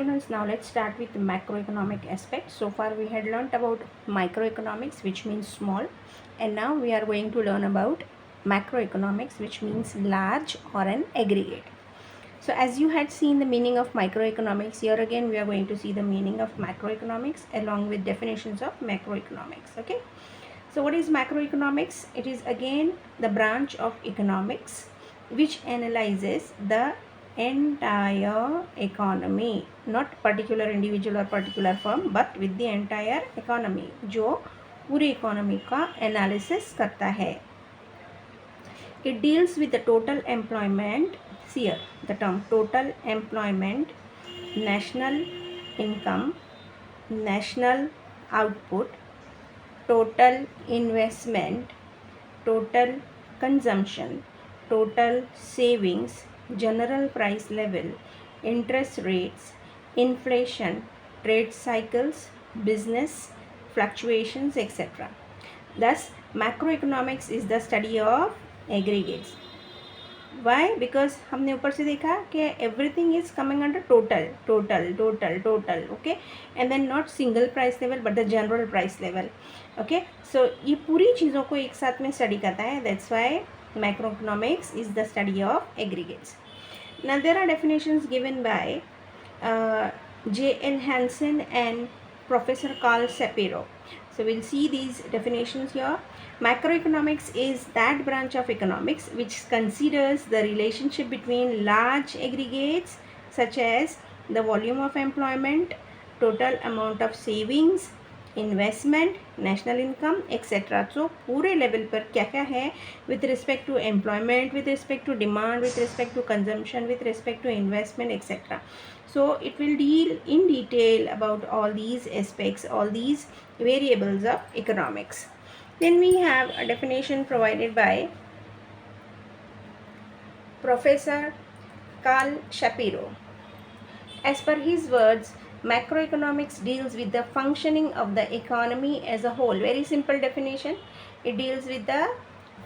students, now let's start with the macroeconomic aspect. So far we had learnt about microeconomics, which means small, and now we are going to learn about macroeconomics, which means large or an aggregate. So as you had seen the meaning of microeconomics, here again we are going to see the meaning of macroeconomics along with definitions of macroeconomics. Okay, so what is macroeconomics? It is again the branch of economics which analyzes the entire economy, not particular individual or particular firm, but with the entire economy, जो पूरी economy का analysis करता है. It deals with the total employment. Here the term total employment, national income, national output, total investment, total consumption, total savings, general price level, interest rates, inflation, trade cycles, business fluctuations, etc. Thus, macroeconomics is the study of aggregates. Why? Because हमने ऊपर से देखा कि everything is coming under total, okay, and then not single price level but the general price level. Okay, so ये पूरी चीज़ों को एक साथ में study करता है. That's why macroeconomics is the study of aggregates. Now there are definitions given by J.L. Hansen and Professor Carl Shapiro. So we'll see these definitions here. Macroeconomics is that branch of economics which considers the relationship between large aggregates such as the volume of employment, total amount of savings, investment, national income etcetera. So पूरे level पर क्या क्या है with respect to employment, with respect to demand, with respect to consumption, with respect to investment etcetera. So it will deal in detail about all these aspects, all these variables of economics. Then we have a definition provided by Professor Carl Shapiro. As per his words, macroeconomics deals with the functioning of the economy as a whole. Very simple definition. It deals with the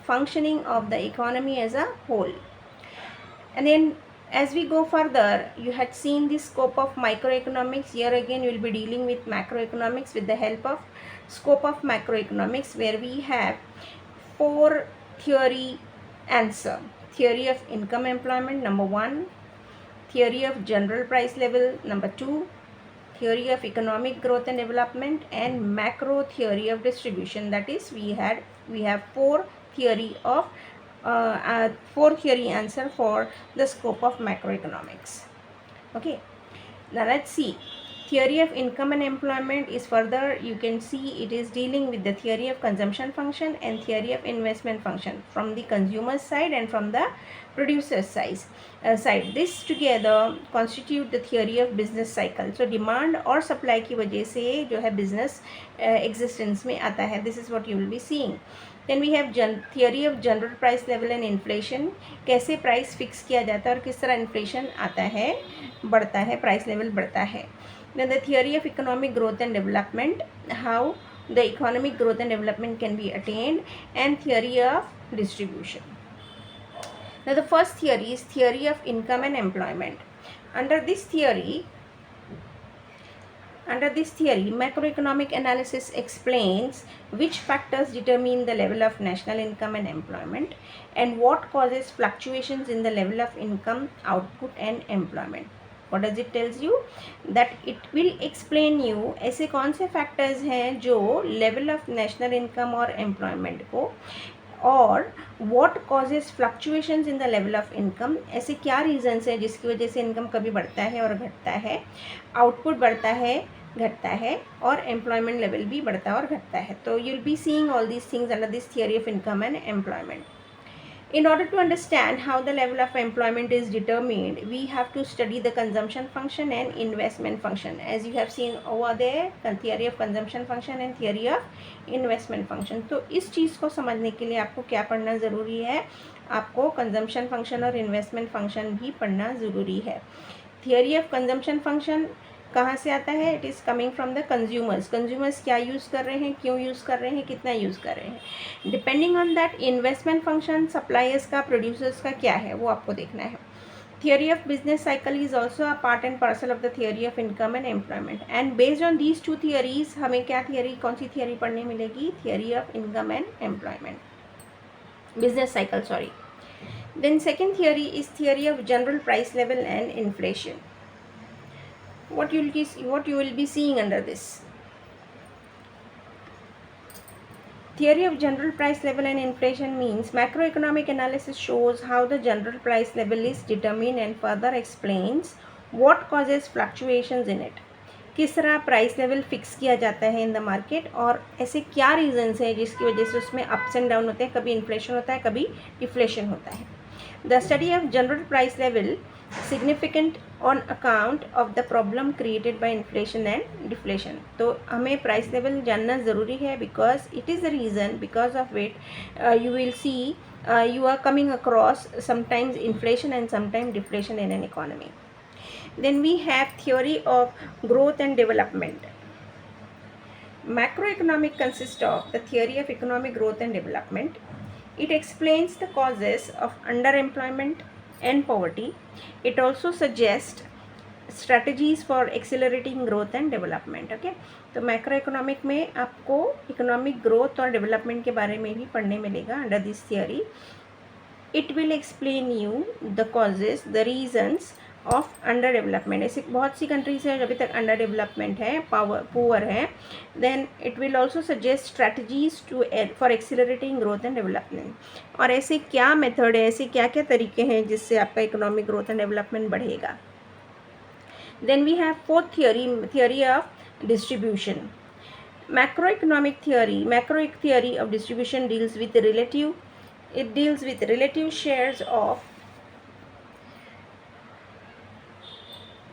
functioning of the economy as a whole. And then as we go further, you had seen the scope of microeconomics. Here again you will be dealing with macroeconomics with the help of scope of macroeconomics, where we have 4 theory answer. Theory of income employment, number 1. Theory of general price level, number 2. Theory of economic growth and development, and macro theory of distribution. That is, we have 4 theory of 4 theory answer for the scope of macroeconomics. Okay, now let's see. Theory of income and employment is further, you can see it is dealing with the theory of consumption function and theory of investment function from the consumer side and from the producer side. This together constitute the theory of business cycle. So demand और supply की वजह से जो है business existence में आता है. This is what you will be seeing. Then we have theory of general price level and inflation. कैसे price fix किया जाता है और किस तरह inflation आता है, बढ़ता है, price level बढ़ता है. Then the theory of economic growth and development, how the economic growth and development can be attained, and theory of distribution. Now the first theory is theory of income and employment. Under this theory, macroeconomic analysis explains which factors determine the level of national income and employment, and what causes fluctuations in the level of income, output and employment. What does it tells you? That it will explain you ऐसे कौन से factors हैं जो level of national income और employment को, और what causes fluctuations in the level of income, ऐसे क्या reasons हैं जिसकी वजह से income कभी बढ़ता है और घटता है, output बढ़ता है, घटता है, और employment level भी बढ़ता है और घटता है. तो you'll be seeing all these things under this theory of income and employment. In order to understand how the level of employment is determined, we have to study the consumption function and investment function. As you have seen over there, theory of consumption function and theory of investment function. तो इस चीज़ को समझने के लिए आपको क्या पढ़ना ज़रूरी है? आपको consumption function और investment function भी पढ़ना ज़रूरी है. Theory of consumption function कहाँ से आता है? It is coming from the consumers. Consumers क्या यूज़ कर रहे हैं, क्यों यूज़ कर रहे हैं, कितना यूज़ कर रहे हैं. Depending on that investment function suppliers का, प्रोड्यूसर्स का क्या है, वो आपको देखना है. Theory of business cycle is also a part and parcel of the theory of income and employment. And based on these two theories, हमें क्या theory, कौन सी theory पढ़ने मिलेगी? Theory of income and employment, business cycle, sorry. Then second theory is theory of general price level and inflation. What you will be seeing under this? Theory of general price level and inflation means macroeconomic analysis shows how the general price level is determined and further explains what causes fluctuations in it. किस तरह price level fix किया जाता है in the market और ऐसे क्या reasons हैं जिसकी वजह से उसमें अप्स एंड डाउन होते हैं, कभी इन्फ्लेशन होता है, कभी डिफ्लेशन होता है. The study of general price level significant on account of the problem created by inflation and deflation. तो हमें प्राइस लेवल जानना ज़रूरी है because it is the reason because of it you will see you are coming across sometimes inflation and sometimes deflation in an economy. Then we have theory of growth and development. Macroeconomic consists of the theory of economic growth and development. It explains the causes of underemployment and poverty. It also suggests strategies for accelerating growth and development. Okay, तो macro economic में आपको economic growth और development के बारे में भी पढ़ने मिलेगा under this theory. It will explain you the causes, the reasons of under development. ऐसी बहुत सी कंट्रीज हैं जो अभी तक अंडर डेवलपमेंट है, पुअर है. Then it will also suggest strategies for accelerating growth and development. और ऐसे क्या मेथड है, ऐसे क्या क्या तरीके हैं जिससे आपका इकोनॉमिक ग्रोथ एंड डेवलपमेंट बढ़ेगा. Then we have fourth theory of distribution. Macroeconomic theory of distribution deals with relative shares of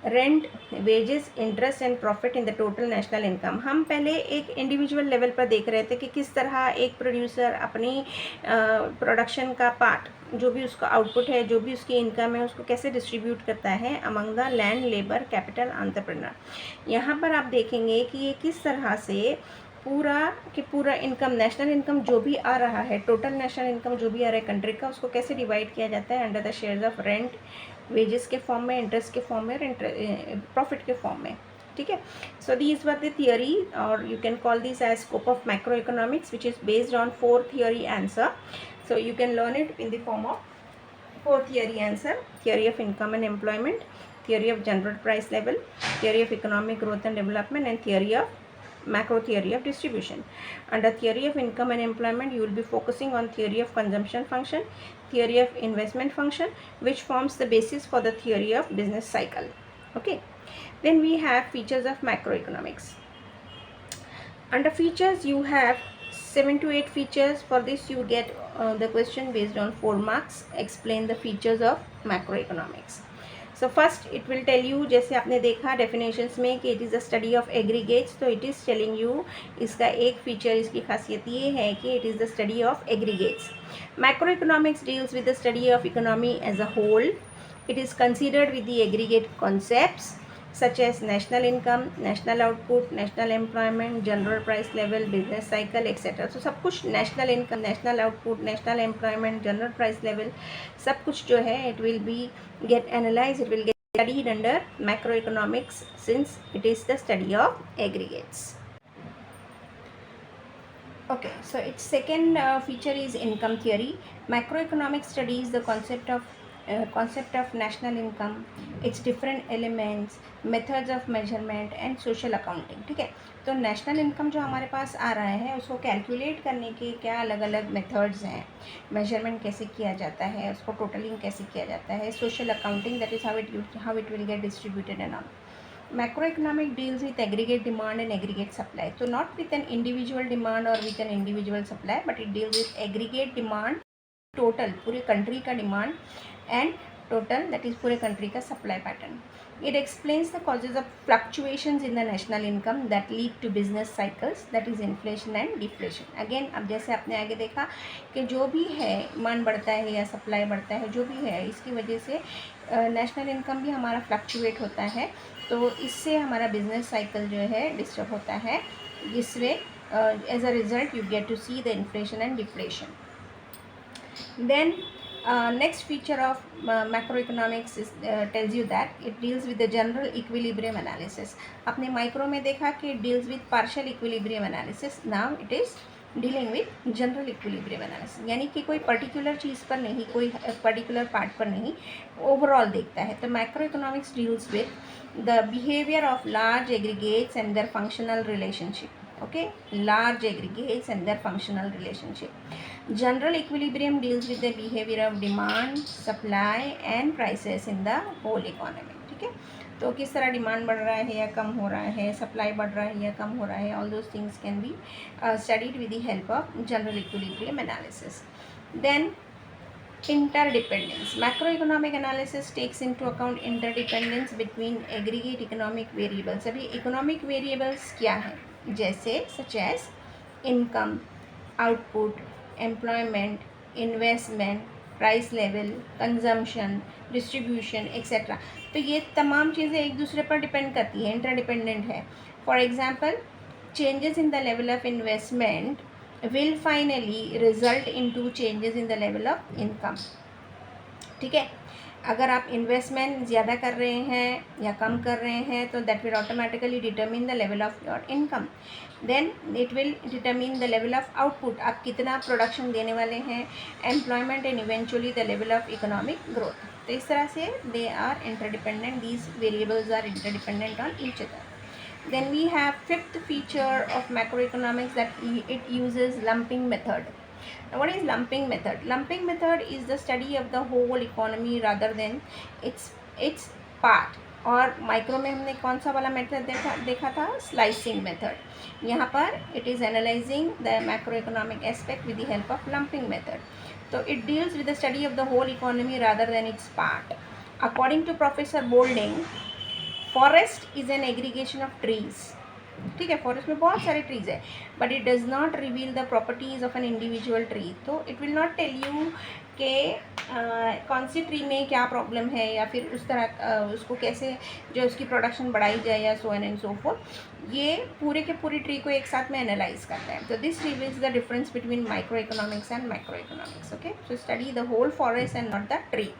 rent, wages, interest and profit in the total national income. हम पहले एक इंडिविजुअल लेवल पर देख रहे थे कि किस तरह एक प्रोड्यूसर अपनी प्रोडक्शन का पार्ट, जो भी उसका आउटपुट है, जो भी उसकी इनकम है, उसको कैसे डिस्ट्रीब्यूट करता है among the land, labour, capital, entrepreneur. यहाँ पर आप देखेंगे कि ये किस तरह से पूरा इनकम, नेशनल इनकम जो भी आ रहा है, टोटल नेशनल इनकम जो भी आ रहा है कंट्री का, उसको कैसे डिवाइड किया जाता है under the shares of rent, wages के फॉर्म में, इंटरेस्ट के फॉर्म में और प्रॉफिट के फॉर्म में. ठीक है. So these were the theory, और you can call this as scope of macro economics which is based on 4 theory answer. So you can learn it in the form of 4 theory answer. Theory of income and employment, theory of general price level, theory of economic growth and development and theory of macro theory of distribution. Under theory of income and employment, you will be focusing on theory of consumption function, theory of investment function, which forms the basis for the theory of business cycle. Okay. Then we have features of macroeconomics. Under features, you have 7 to 8 features. For this, you get the question based on 4 marks. Explain the features of macroeconomics. So first it will tell you, जैसे आपने देखा definitions में कि it is a study of aggregates, तो it is telling you, इसका एक feature, इसकी खासियत ये है कि it is the study of aggregates. Macro economics deals with the study of economy as a whole. It is considered with the aggregate concepts such as national income, national output, national employment, general price level, business cycle, etc. So सब कुछ national income, national output, national employment, general price level, सब कुछ जो है it will be get analyzed, it will get studied under macroeconomics since it is the study of aggregates. Okay, so its second feature is income theory. Macroeconomics studies the concept of national income, its different elements, methods of measurement and social accounting. ठीक है. तो national income जो हमारे पास आ रहा है उसको calculate करने के क्या अलग अलग मेथड्स हैं, मेजरमेंट कैसे किया जाता है, उसको टोटलिंग कैसे किया जाता है, social accounting, that is how it will get distributed and all. Macroeconomic deals with aggregate demand and aggregate supply. So not with an individual demand or with an individual supply, but it deals with aggregate demand, total पूरे country का demand, and total that is पूरे country का supply pattern. It explains the causes of fluctuations in the national income that lead to business cycles, that is inflation and deflation. Again, अब जैसे आपने आगे देखा कि जो भी है, डिमांड बढ़ता है या सप्लाई बढ़ता है, जो भी है, इसकी वजह से नेशनल इनकम भी हमारा फ्लक्चुएट होता है. तो इससे हमारा बिजनेस साइकिल जो है डिस्टर्ब होता है, जिसमें as a result you get to see the inflation and deflation. Then Next feature of macroeconomics is tells you that it deals with the general equilibrium analysis. आपने माइक्रो में देखा कि it deals with partial equilibrium analysis. Now it is dealing with general equilibrium analysis. यानी कि कोई particular चीज़ पर नहीं, कोई पर्टिकुलर पार्ट पर नहीं, ओवरऑल देखता है. तो macroeconomics deals with the behavior of large aggregates and their functional relationship. Okay, large aggregates and their functional relationship. General equilibrium deals with the behavior of demand, supply and prices in the whole economy. ठीक है, तो किस तरह demand बढ़ रहा है या कम हो रहा है, सप्लाई बढ़ रहा है या कम हो रहा है, all those things can be studied with the help of general equilibrium analysis. Then interdependence. Macroeconomic analysis takes into account interdependence between aggregate economic variables. अभी economic variables क्या है, जैसे such as income, output, employment, investment, price level, consumption, distribution etcetera. तो ये तमाम चीज़ें एक दूसरे पर डिपेंड करती है, इंटरडिपेंडेंट है. For example, changes in the level of investment will finally result into changes in the level of income. ठीक है, अगर आप इन्वेस्टमेंट ज़्यादा कर रहे हैं या कम कर रहे हैं तो that will automatically determine the level of your income. Then it will determine the level of output, आप कितना प्रोडक्शन देने वाले हैं, employment and eventually the level of economic growth. तो इस तरह से they are interdependent, these variables are interdependent on each other. Then we have fifth feature of macroeconomics, that it uses lumping method. Now what is lumping method? Lumping method is the study of the whole economy rather than its part. और micro में हमने कौन सा वाला method देखा था, slicing method. यहाँ पर it is analysing the macro economic aspect with the help of lumping method. तो it deals with the study of the whole economy rather than its part. According to professor Boulding, forest is an aggregation of trees. ठीक है, forest में बहुत सारे trees है, but it does not reveal the properties of an individual tree. तो it will not tell you कि कौन सी tree में क्या प्रॉब्लम है या फिर उस तरह उसको कैसे जो उसकी प्रोडक्शन बढ़ाई जाए या सो एन एंड सो फोर्थ. ये पूरे के पूरी ट्री को एक साथ में एनालाइज करता है. तो this reveals the difference between micro economics and macro economics. Okay, so study the whole forest and not the tree.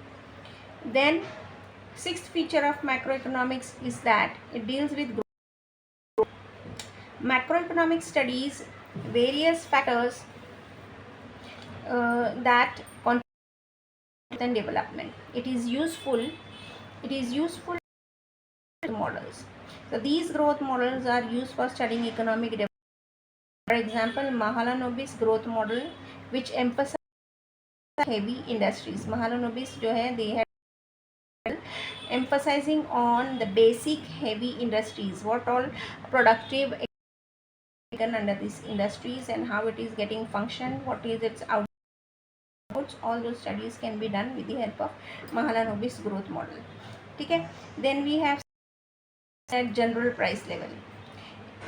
Then sixth feature of macroeconomics is that it deals with growth. Macroeconomics studies various factors that contribute and development. It is useful models. So these growth models are used for studying economic development. For example, Mahalanobis growth model, which emphasizes heavy industries. Mahalanobis जो है, they had emphasizing on the basic heavy industries, what all productive taken under these industries and how it is getting function, what is its outputs. All those studies can be done with the help of Mahalanobis growth model. ठीक है, then we have at general price level,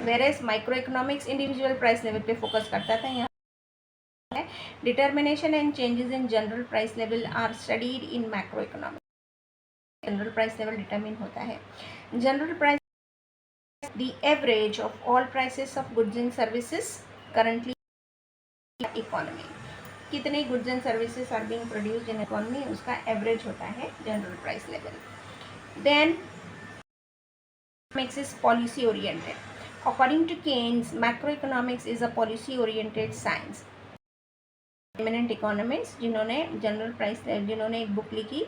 whereas microeconomics individual price level पे focus करता था. यहाँ determination and changes in general price level are studied in macroeconomics. General price level determine होता है. General price the average of all prices of goods and services currently economy. कितने goods and services are being produced in economy, उसका एवरेज होता है general price level. Then economics is policy oriented. According to Keynes, macro economics is a policy oriented science. Eminent economist जिन्होंने जिन्होंने एक book लिखी,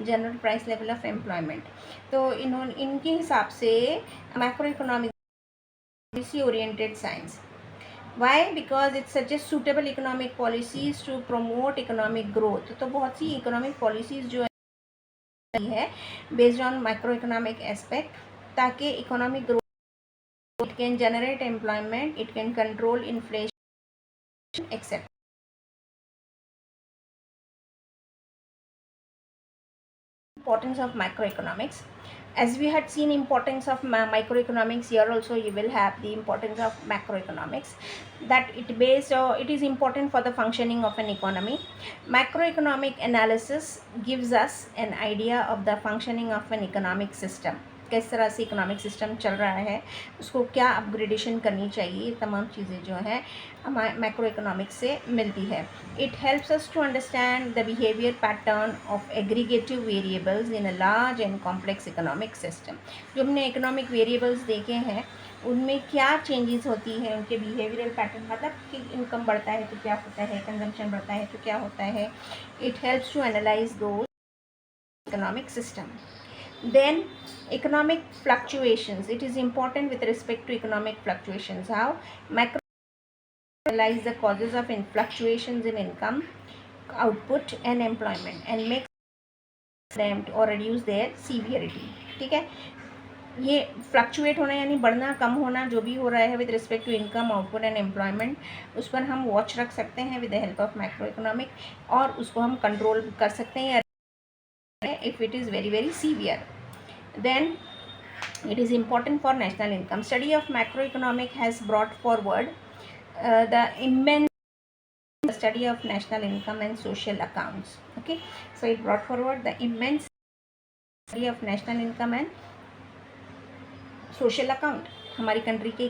general price level of employment. तो इनके हिसाब से macro economic policy oriented science. Why? Because it's suggest suitable economic policies to promote economic growth. तो बहुत सी इकोनॉमिक पॉलिसीज जो है based on macro economic aspect, ताकि economic growth, it can generate employment, it can control inflation etcetera. Importance of macroeconomics. As we had seen importance of microeconomics, here also you will have the importance of macroeconomics, that it is important for the functioning of an economy. Macroeconomic analysis gives us an idea of the functioning of an economic system. किस तरह से economic system चल रहा है, उसको क्या upgradation करनी चाहिए, ये तमाम चीज़ें जो हैं हमारे मैक्रो इकोनॉमिक्स से मिलती है. It helps us to understand the behaviour pattern of aggregative variables in a large and complex economic system. जो हमने इकोनॉमिक वेरिएबल्स देखे हैं उनमें क्या चेंजेस होती है, उनके बिहेवियरल पैटर्न, मतलब कि इनकम बढ़ता है तो क्या होता है, कंजम्पशन बढ़ता है तो क्या होता है. इट हेल्प्स टू एनालाइज दो economic system. Then economic fluctuations. It is important with respect to economic fluctuations. How? Macro analyze the causes of fluctuations in income, output and employment and make them or reduce their severity. ठीक है, ये fluctuate होना यानी बढ़ना कम होना जो भी हो रहा है with respect to income, output and employment, उस पर हम वॉच रख सकते हैं with the help of macro economic, और उसको हम कंट्रोल कर सकते हैं if it is very very severe. Then it is important for national income. Study of macroeconomic has brought forward the immense study of national income and social accounts. Okay, so it brought forward the immense study of national income and social account. हमारी country की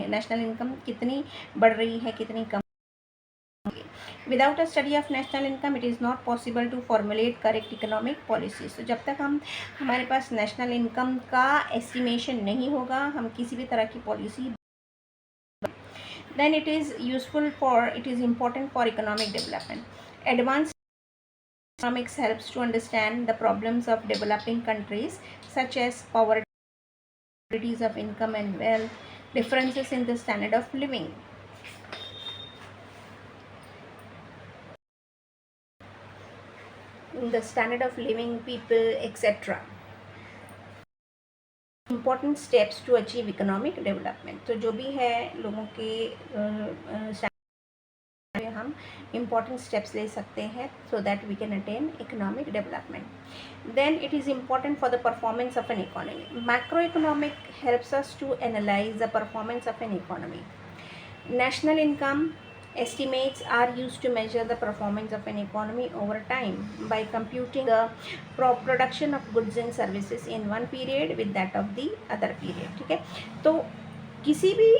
national income कितनी बढ़ रही है, कितनी कम. Without a study of national income, it is not possible to formulate correct economic policies. तो जब तक हमारे पास नेशनल इनकम का एस्टिमेशन नहीं होगा, हम किसी भी तरह की policy. Then it is important for economic development. Advanced economics helps to understand the problems of developing countries, such as poverty of income and wealth, differences in the standard of living. The standard of living, people, etc. Important steps to achieve economic development. तो जो भी है लोगों के हम important steps ले सकते हैं so that we can attain economic development. Then it is important for the performance of an economy. Macroeconomic helps us to analyze the performance of an economy. National income estimates are used to measure the performance of an economy over time by computing the production of goods and services in one period with that of the other period. ठीक है, तो किसी भी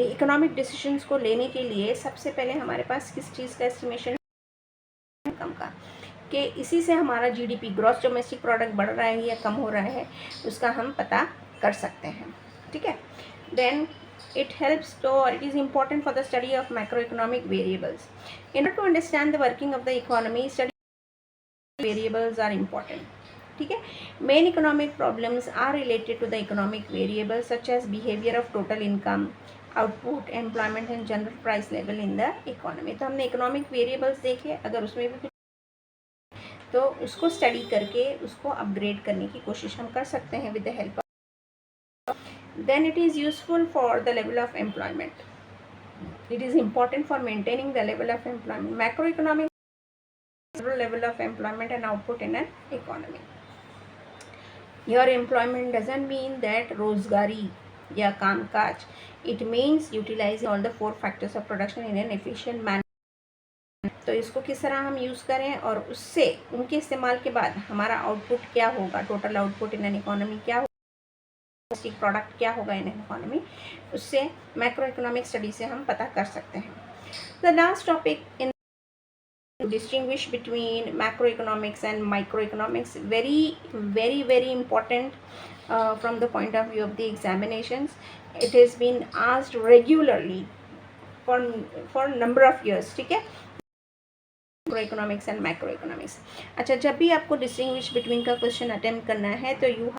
economic decisions को लेने के लिए सबसे पहले हमारे पास किस चीज़ का एस्टिमेशन, इनकम का, कि इसी से हमारा जीडीपी, ग्रॉस डोमेस्टिक प्रोडक्ट बढ़ रहा है या कम हो रहा है, उसका हम पता कर सकते हैं. ठीक है. Then it helps to, or it is important for the study of macroeconomic variables. In order to understand the working of the economy, study variables are important. ठीक है. Main economic problems are related to the economic variables such as behavior of total income, output, employment and general price level in the economy. तो हमने economic variables देखे, अगर उसमें भी तो उसको स्टडी करके उसको अपग्रेड करने की कोशिश हम कर सकते हैं with the help of. Then it is useful for the level of employment. It is important for maintaining the level of employment. Macroeconomic level of employment and output in an economy. Your employment doesn't mean that रोजगारी या कामकाज. It means utilizing all the 4 factors of production in an efficient manner. तो इसको किस तरह हम use करें और उससे उनके इस्तेमाल के बाद हमारा आउटपुट क्या होगा, total output in an economy क्या होगा, डोमेस्टिक प्रोडक्ट क्या होगा इन इकोनॉमी, उससे मैक्रो इकोनॉमिक स्टडी से हम पता कर सकते हैं. The last topic in distinguish between macro economics and micro economics, very very very important from the point of view of the examinations. It has been asked regularly for number of years. ठीक है, macro economics and micro economics. अच्छा, जब भी आपको distinguish between का question attempt करना है तो you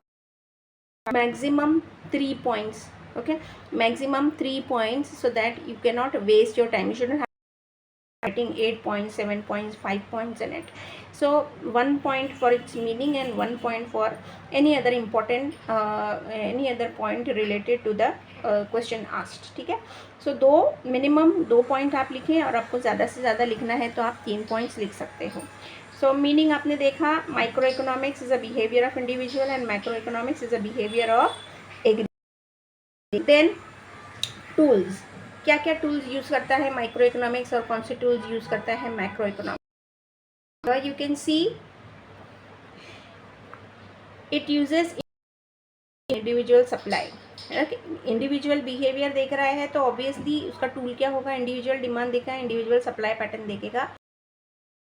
maximum 3 points. Okay, maximum 3 points so that you cannot waste your time. You shouldn't have writing 8 points, 7 points, 5 points in it. So 1 point for its meaning and 1 point for any other important any other point related to the question asked. ठीक है, so minimum 2 point आप लिखें, और आपको ज़्यादा से ज़्यादा लिखना है तो आप 3 points लिख सकते हो. So मीनिंग आपने देखा, micro economics is a behaviour of individual and macro economics is a behaviour of aggregate. Then tools, क्या क्या टूल्स यूज़ करता है माइक्रो इकोनॉमिक्स और कौन से टूल्स यूज़ करता है macro economics. You can see it uses individual supply, individual behaviour देख रहा है तो ऑब्वियसली उसका टूल क्या होगा, इंडिविजुअल डिमांड देखा है, इंडिविजुअल सप्लाई पैटर्न देखेगा.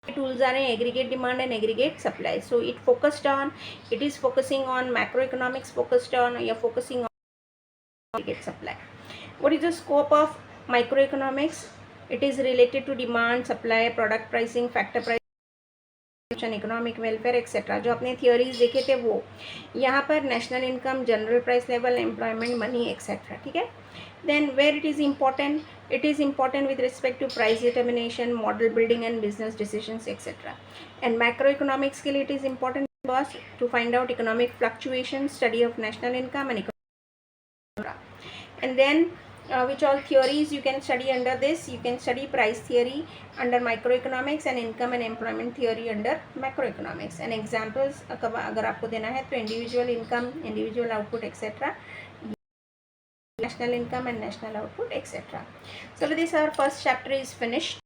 Tools are in aggregate demand and aggregate supply. So it is focusing on macroeconomics, focused on, you're focusing on aggregate supply. What is the scope of microeconomics? It is related to demand, supply, product pricing, factor price, economic welfare etcetera. जो अपने theories देखे थे वो यहाँ पर national income, general price level, employment, money etcetera. ठीक है. Then where it is important with respect to price determination, model building and business decisions etc. And macroeconomics के लिए it is important because to find out economic fluctuations, study of national income and economic. And then which all theories you can study under this. You can study price theory under microeconomics and income and employment theory under macroeconomics. And examples अगर आपको देना है तो individual income, individual output etc., national income and national output etc. So with this our first chapter is finished.